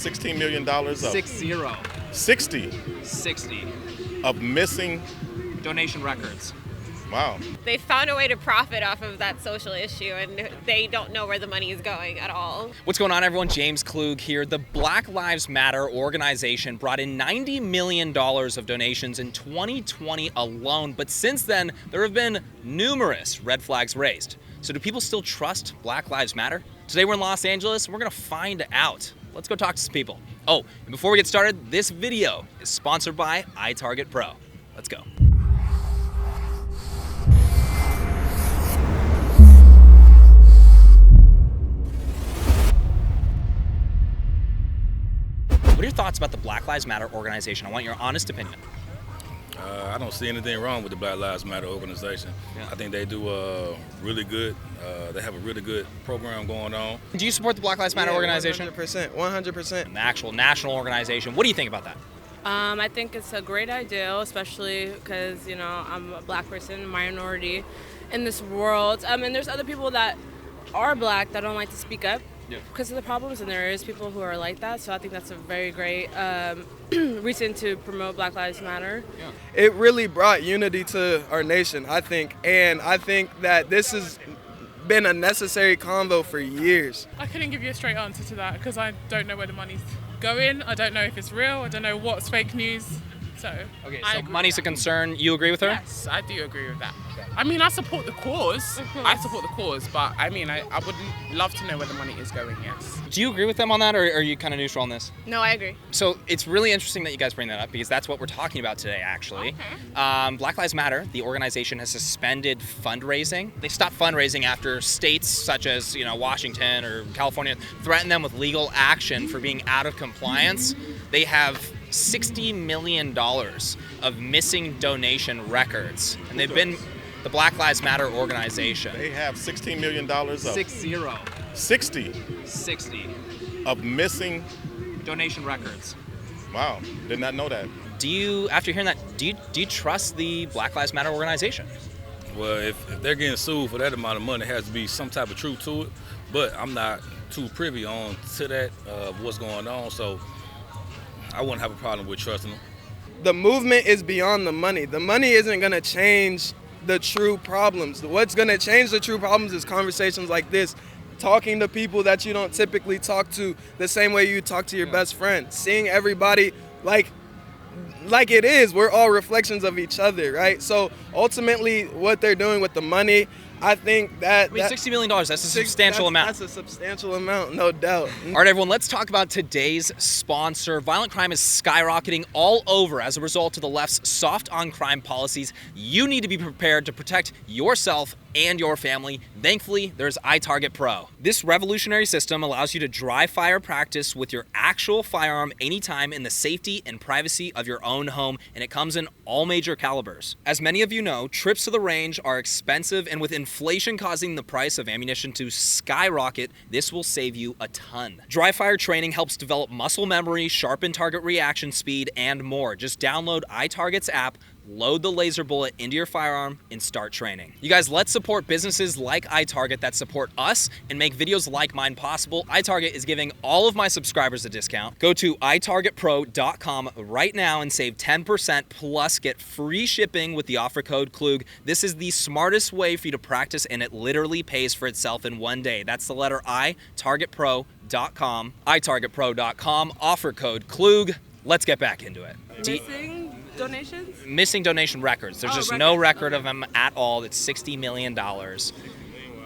$16 million of 60 of missing donation records. Wow. They found a way to profit off of that social issue, and they don't know where the money is going at all. What's going on, everyone? James Klug here. The Black Lives Matter organization brought in $90 million of donations in 2020 alone, but since then, there have been numerous red flags raised. So do people still trust Black Lives Matter? Today we're in Los Angeles, and we're gonna find out. Let's go talk to some people. Oh, and before we get started, this video is sponsored by iTarget Pro. Let's go. What are your thoughts about the Black Lives Matter organization? I want your honest opinion. I don't see anything wrong with the Black Lives Matter organization. Yeah. I think they do really good. They have a really good program going on. Do you support the Black Lives Matter organization? 100%. The actual national organization. What do you think about that? I think it's a great idea, especially because, you know, I'm a black person, minority in this world. And there's other people that are black that don't like to speak up because of the problems, and there is people who are like that. So I think that's a very great reason to promote Black Lives Matter. Yeah. It really brought unity to our nation, I think. And I think that this has been a necessary convo for years. I couldn't give you a straight answer to that because I don't know where the money's going. I don't know if it's real. I don't know what's fake news. So Money's a concern. You agree with her? Yes, I do agree with that. I mean, I support the cause. I support the cause, but I mean, I would love to know where the money is going, yes. Do you agree with them on that, or are you kind of neutral on this? No, I agree. So it's really interesting that you guys bring that up because that's what we're talking about today, actually. Okay. Black Lives Matter, the organization, has suspended fundraising. They stopped fundraising after states such as, you know, Washington or California threatened them with legal action for being out of compliance. They have $60 million of missing donation records, and they've been the Black Lives Matter organization. They have $16 million of 60 of missing donation records. Wow, did not know that. Do you, after hearing that, do you trust the Black Lives Matter organization? Well, if they're getting sued for that amount of money, it has to be some type of truth to it. But I'm not too privy on to that, what's going on, so I wouldn't have a problem with trusting them. The movement is beyond the money. The money isn't going to change the true problems. What's going to change the true problems is conversations like this, talking to people that you don't typically talk to the same way you talk to your best friend, seeing everybody like it is. We're all reflections of each other, right? So ultimately what they're doing with the money, I think that... $60 million, that's a substantial amount. That's a substantial amount, no doubt. All right, everyone, let's talk about today's sponsor. Violent crime is skyrocketing all over as a result of the left's soft on crime policies. You need to be prepared to protect yourself and your family. Thankfully, there's iTarget Pro. This revolutionary system allows you to dry fire practice with your actual firearm anytime in the safety and privacy of your own home, and it comes in all major calibers. As many of you know, trips to the range are expensive, and with inflation causing the price of ammunition to skyrocket, this will save you a ton. Dry fire training helps develop muscle memory, sharpen target reaction speed, and more. Just download iTarget's app, load the laser bullet into your firearm, and start training. You guys, let's support businesses like iTarget that support us and make videos like mine possible. iTarget is giving all of my subscribers a discount. Go to itargetpro.com right now and save 10% plus get free shipping with the offer code Klug. This is the smartest way for you to practice, and it literally pays for itself in one day. That's the letter I, targetpro.com, itargetpro.com, offer code Klug. Let's get back into it. Donations? Missing donation records. There's just no record of them at all. It's $60 million.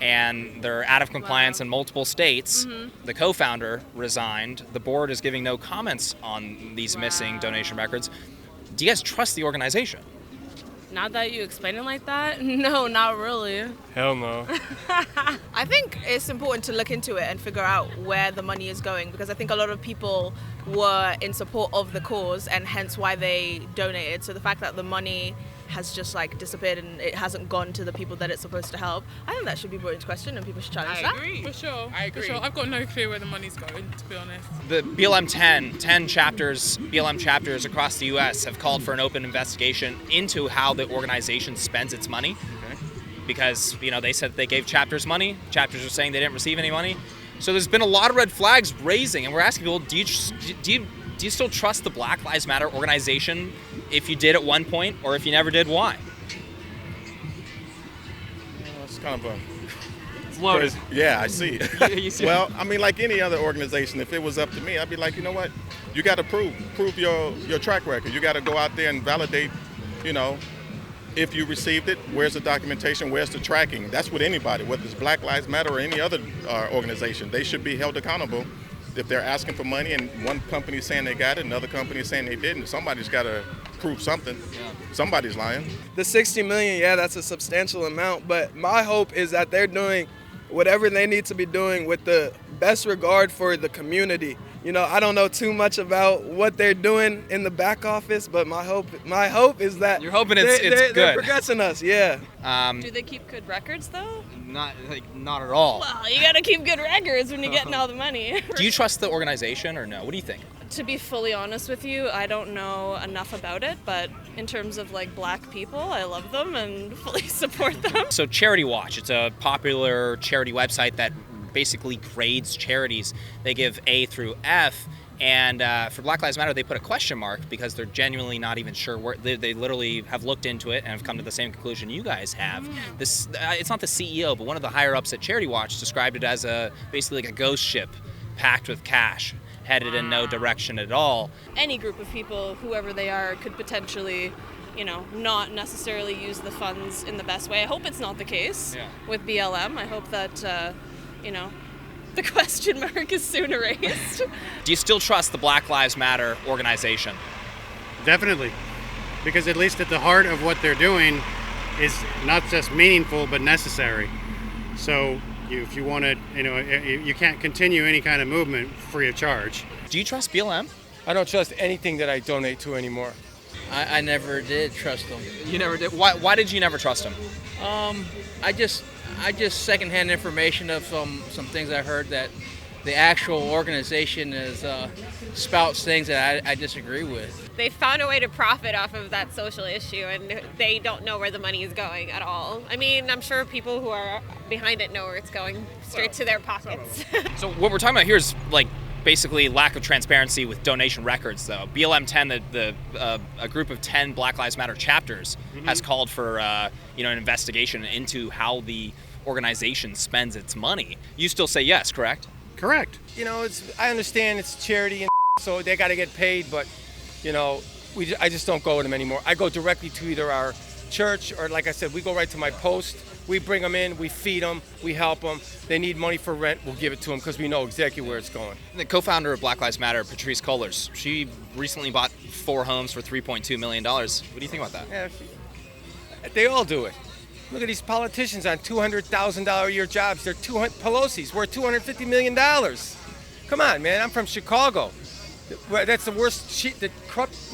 And they're out of compliance in multiple states. The co-founder resigned. The board is giving no comments on these missing donation records. Do you guys trust the organization? Now that you explain it like that, no, not really. Hell no. I think it's important to look into it and figure out where the money is going, because I think a lot of people were in support of the cause and hence why they donated. So the fact that the money has just like disappeared and it hasn't gone to the people that it's supposed to help, I think that should be brought into question and people should challenge that. I agree. For sure. I agree. For sure. I've got no clue where the money's going, to be honest. The BLM 10 chapters, BLM chapters across the U.S. have called for an open investigation into how the organization spends its money. Because, you know, they said they gave chapters money. Chapters are saying they didn't receive any money. So there's been a lot of red flags raising, and we're asking people, do you still trust the Black Lives Matter organization if you did at one point, or if you never did, why? It's kind of a... Loaded. Yeah, I see. You see. Well, I mean, like any other organization, if it was up to me, I'd be like, you know what? You got to prove your track record. You got to go out there and validate, if you received it, where's the documentation, where's the tracking? That's with anybody, whether it's Black Lives Matter or any other organization. They should be held accountable. If they're asking for money and one company is saying they got it, another company is saying they didn't, somebody's got to prove something. Yeah. Somebody's lying. The 60 million, yeah, that's a substantial amount, but my hope is that they're doing whatever they need to be doing with the best regard for the community. I don't know too much about what they're doing in the back office, but my hope is that you're hoping it's good. They're progressing us, yeah. Do they keep good records though? Not at all. Well, you gotta keep good records when you're getting all the money. Do you trust the organization or no? What do you think? To be fully honest with you, I don't know enough about it, but in terms of like black people, I love them and fully support them. So CharityWatch, it's a popular charity website that basically grades charities. They give A through F, and for Black Lives Matter, they put a question mark because they're genuinely not even sure where. They literally have looked into it and have come to the same conclusion you guys have. This it's not the CEO, but one of the higher ups at CharityWatch described it as basically like a ghost ship packed with cash, headed in no direction at all. Any group of people, whoever they are, could potentially, not necessarily use the funds in the best way. I hope it's not the case with BLM. I hope that, the question mark is soon erased. Do you still trust the Black Lives Matter organization? Definitely, because at least at the heart of what they're doing is not just meaningful but necessary. So if you want to, you can't continue any kind of movement free of charge. Do you trust BLM? I don't trust anything that I donate to anymore. I never did trust them. You never did? Why did you never trust them? I just secondhand information of some things I heard that the actual organization spouts things that I disagree with. They found a way to profit off of that social issue, and they don't know where the money is going at all. I mean, I'm sure people who are behind it know where it's going, straight to their pockets. So what we're talking about here is like basically lack of transparency with donation records, though. BLM 10, a group of 10 Black Lives Matter chapters, has called for an investigation into how the organization spends its money. You still say yes, correct? Correct. I understand it's charity and so they got to get paid, but I just don't go with them anymore. I go directly to either our church or, like I said, we go right to my post. We bring them in, we feed them, we help them. They need money for rent, we'll give it to them because we know exactly where it's going. The co-founder of Black Lives Matter, Patrice Cullors, she recently bought 4 homes for $3.2 million. What do you think about that? Yeah, they all do it. Look at these politicians on $200,000 a year jobs. They're Pelosi's worth $250 million. Come on, man. I'm from Chicago. That's the worst,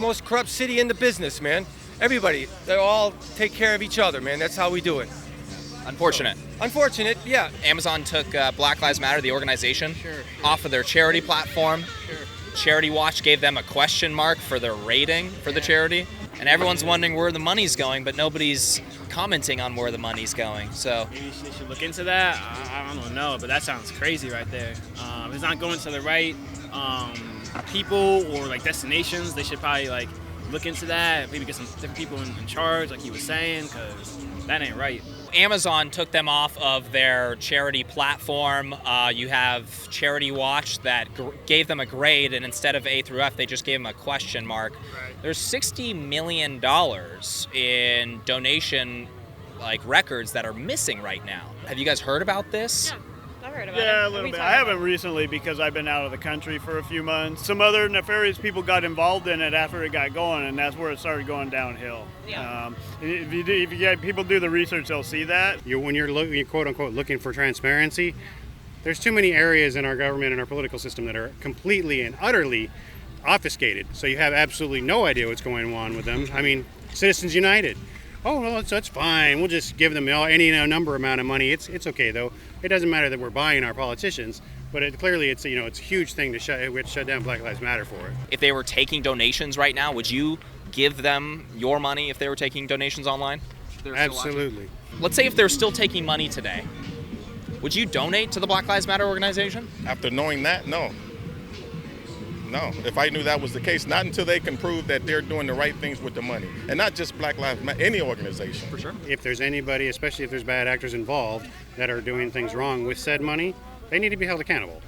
most corrupt city in the business, man. Everybody, they all take care of each other, man. That's how we do it. Unfortunate. Unfortunate, yeah. Amazon took Black Lives Matter, the organization, off of their charity platform. CharityWatch gave them a question mark for their rating for the charity. And everyone's wondering where the money's going, but nobody's commenting on where the money's going. So maybe they should look into that. I don't know, but that sounds crazy right there. If it's not going to the right people or like destinations, they should probably look into that. Maybe get some different people in charge, like he was saying, because that ain't right. Amazon took them off of their charity platform. You have CharityWatch that gave them a grade, and instead of A through F, they just gave them a question mark. Right. There's $60 million in donation records that are missing right now. Have you guys heard about this? Yeah. I've heard about it. Yeah, a little bit. I haven't recently because I've been out of the country for a few months. Some other nefarious people got involved in it after it got going, and that's where it started going downhill. Yeah. If you get people do the research, they'll see that. When you're quote unquote looking for transparency, there's too many areas in our government and our political system that are completely and utterly obfuscated. So you have absolutely no idea what's going on with them. I mean, Citizens United. Oh, well, that's fine. We'll just give them any number amount of money. It's okay, though. It doesn't matter that we're buying our politicians, but clearly it's a huge thing to shut down Black Lives Matter for it. If they were taking donations right now, would you give them your money if they were taking donations online? Absolutely. Let's say if they're still taking money today, Would you donate to the Black Lives Matter organization? After knowing that, no. No, if I knew that was the case, not until they can prove that they're doing the right things with the money. And not just Black Lives Matter, any organization. For sure. If there's anybody, especially if there's bad actors involved that are doing things wrong with said money, they need to be held accountable.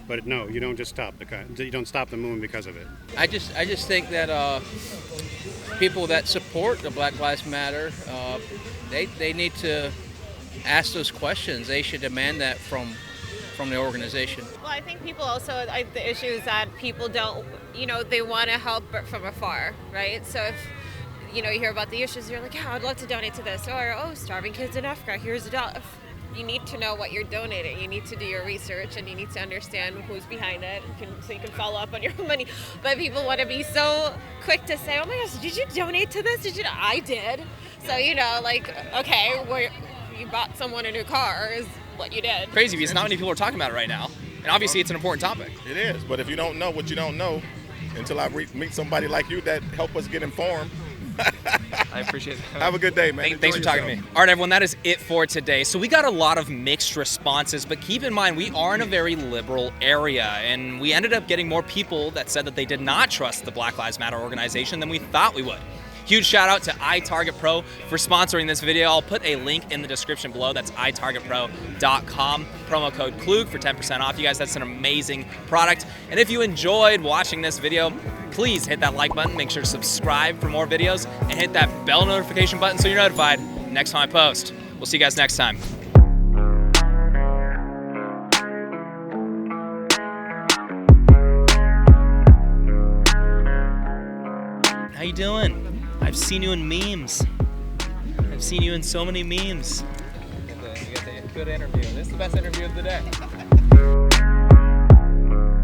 But no, you don't just stop the movement because of it. I just think that people that support the Black Lives Matter, they need to ask those questions. They should demand that from the organization. Well, I think people also, the issue is that people don't, they want to help but from afar, right? So if, you hear about the issues, you're like, yeah, I'd love to donate to this. Or, starving kids in Africa, here's $1. You need to know what you're donating. You need to do your research, and you need to understand who's behind it, so you can follow up on your money. But people want to be so quick to say, oh my gosh, did you donate to this? I did. So, okay, you bought someone a new car is what you did. Crazy because not many people are talking about it right now. And obviously it's an important topic. It is, but if you don't know what you don't know, until I meet somebody like you that help us get informed. I appreciate it. Have a good day, man. Thanks for talking to me. All right, everyone, that is it for today. So we got a lot of mixed responses, but keep in mind, we are in a very liberal area, and we ended up getting more people that said that they did not trust the Black Lives Matter organization than we thought we would. Huge shout out to iTarget Pro for sponsoring this video. I'll put a link in the description below. That's itargetpro.com. Promo code Klug for 10% off. You guys, that's an amazing product. And if you enjoyed watching this video, please hit that like button. Make sure to subscribe for more videos and hit that bell notification button so you're notified next time I post. We'll see you guys next time. How you doing? I've seen you in memes. I've seen you in so many memes. You get the good interview. This is the best interview of the day.